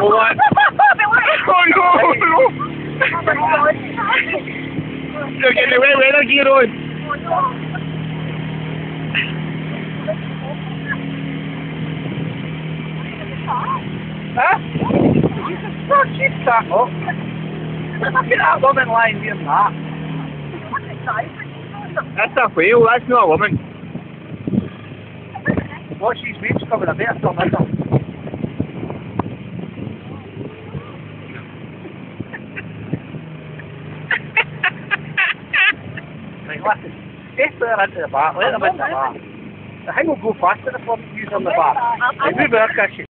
What? Oh no! Look at the way we're gear on. Huh? Oh, she's stuck up. Look at that woman lying here and that. That's a whale, that's not a woman. Watch these waves coming a bit from it. Right, listen. Get there into the back, let them into the back. The thing will go faster if we're using the back. Right, move there, Christchurch.